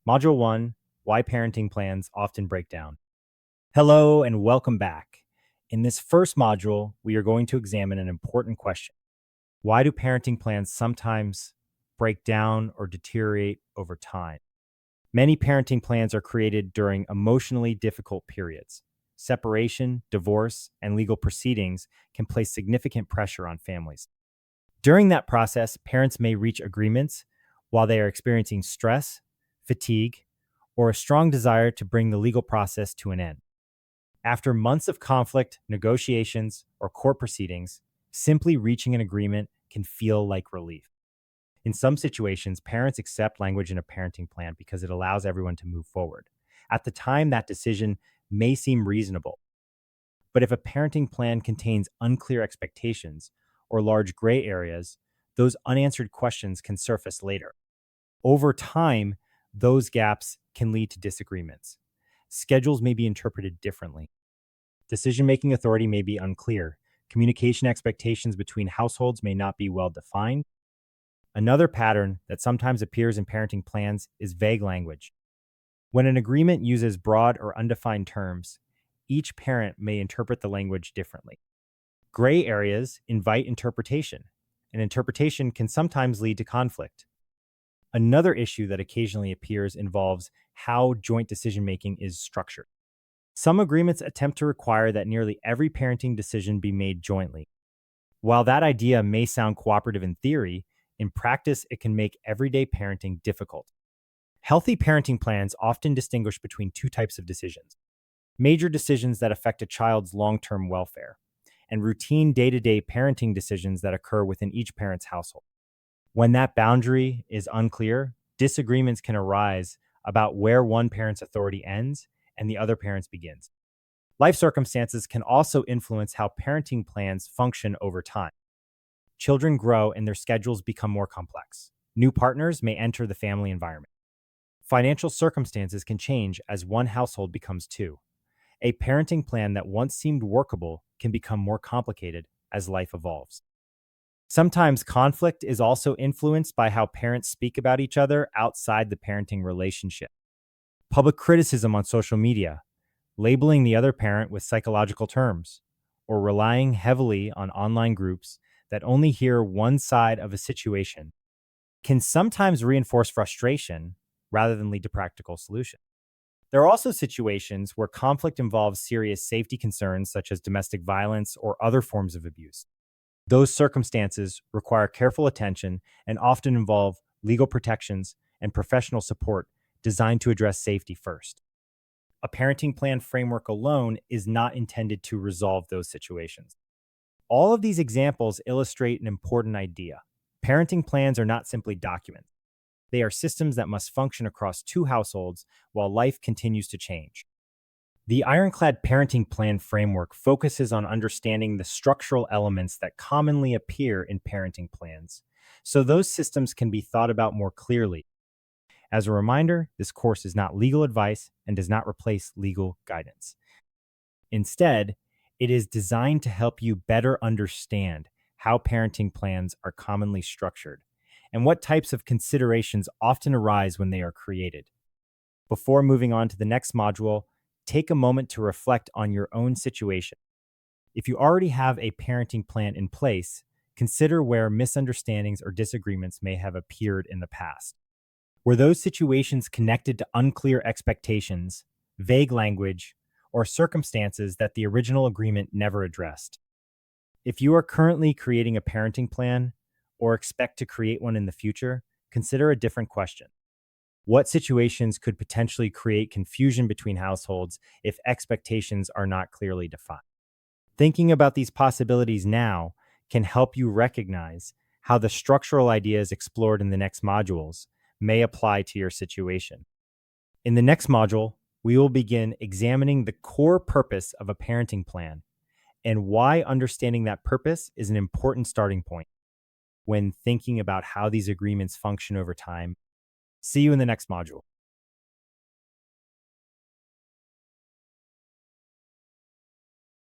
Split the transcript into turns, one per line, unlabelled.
Module 1, Why Parenting Plans Often Break Down. Hello and welcome back. In this first module, we are going to examine an important question. Why do parenting plans sometimes break down or deteriorate over time? Many parenting plans are created during emotionally difficult periods. Separation, divorce, and legal proceedings can place significant pressure on families. During that process, parents may reach agreements while they are experiencing stress, fatigue, or a strong desire to bring the legal process to an end. After months of conflict, negotiations, or court proceedings, simply reaching an agreement can feel like relief. In some situations, parents accept language in a parenting plan because it allows everyone to move forward. At the time, that decision may seem reasonable. But if a parenting plan contains unclear expectations or large gray areas, those unanswered questions can surface later. Over time, those gaps can lead to disagreements. Schedules may be interpreted differently. Decision-making authority may be unclear. Communication expectations between households may not be well defined. Another pattern that sometimes appears in parenting plans is vague language. When an agreement uses broad or undefined terms, each parent may interpret the language differently. Gray areas invite interpretation, and interpretation can sometimes lead to conflict. Another issue that occasionally appears involves how joint decision-making is structured. Some agreements attempt to require that nearly every parenting decision be made jointly. While that idea may sound cooperative in theory, in practice it can make everyday parenting difficult. Healthy parenting plans often distinguish between two types of decisions: major decisions that affect a child's long-term welfare, and routine day-to-day parenting decisions that occur within each parent's household. When that boundary is unclear, disagreements can arise about where one parent's authority ends and the other parent's begins. Life circumstances can also influence how parenting plans function over time. Children grow and their schedules become more complex. New partners may enter the family environment. Financial circumstances can change as one household becomes two. A parenting plan that once seemed workable can become more complicated as life evolves. Sometimes conflict is also influenced by how parents speak about each other outside the parenting relationship. Public criticism on social media, labeling the other parent with psychological terms, or relying heavily on online groups that only hear one side of a situation can sometimes reinforce frustration rather than lead to practical solutions. There are also situations where conflict involves serious safety concerns such as domestic violence or other forms of abuse. Those circumstances require careful attention and often involve legal protections and professional support designed to address safety first. A parenting plan framework alone is not intended to resolve those situations. All of these examples illustrate an important idea. Parenting plans are not simply documents. They are systems that must function across two households while life continues to change. The Ironclad Parenting Plan framework focuses on understanding the structural elements that commonly appear in parenting plans, so those systems can be thought about more clearly. As a reminder, this course is not legal advice and does not replace legal guidance. Instead, it is designed to help you better understand how parenting plans are commonly structured and what types of considerations often arise when they are created. Before moving on to the next module, take a moment to reflect on your own situation. If you already have a parenting plan in place, consider where misunderstandings or disagreements may have appeared in the past. Were those situations connected to unclear expectations, vague language, or circumstances that the original agreement never addressed? If you are currently creating a parenting plan or expect to create one in the future, consider a different question. What situations could potentially create confusion between households if expectations are not clearly defined? Thinking about these possibilities now can help you recognize how the structural ideas explored in the next modules may apply to your situation. In the next module, we will begin examining the core purpose of a parenting plan and why understanding that purpose is an important starting point when thinking about how these agreements function over time. See you in the next module.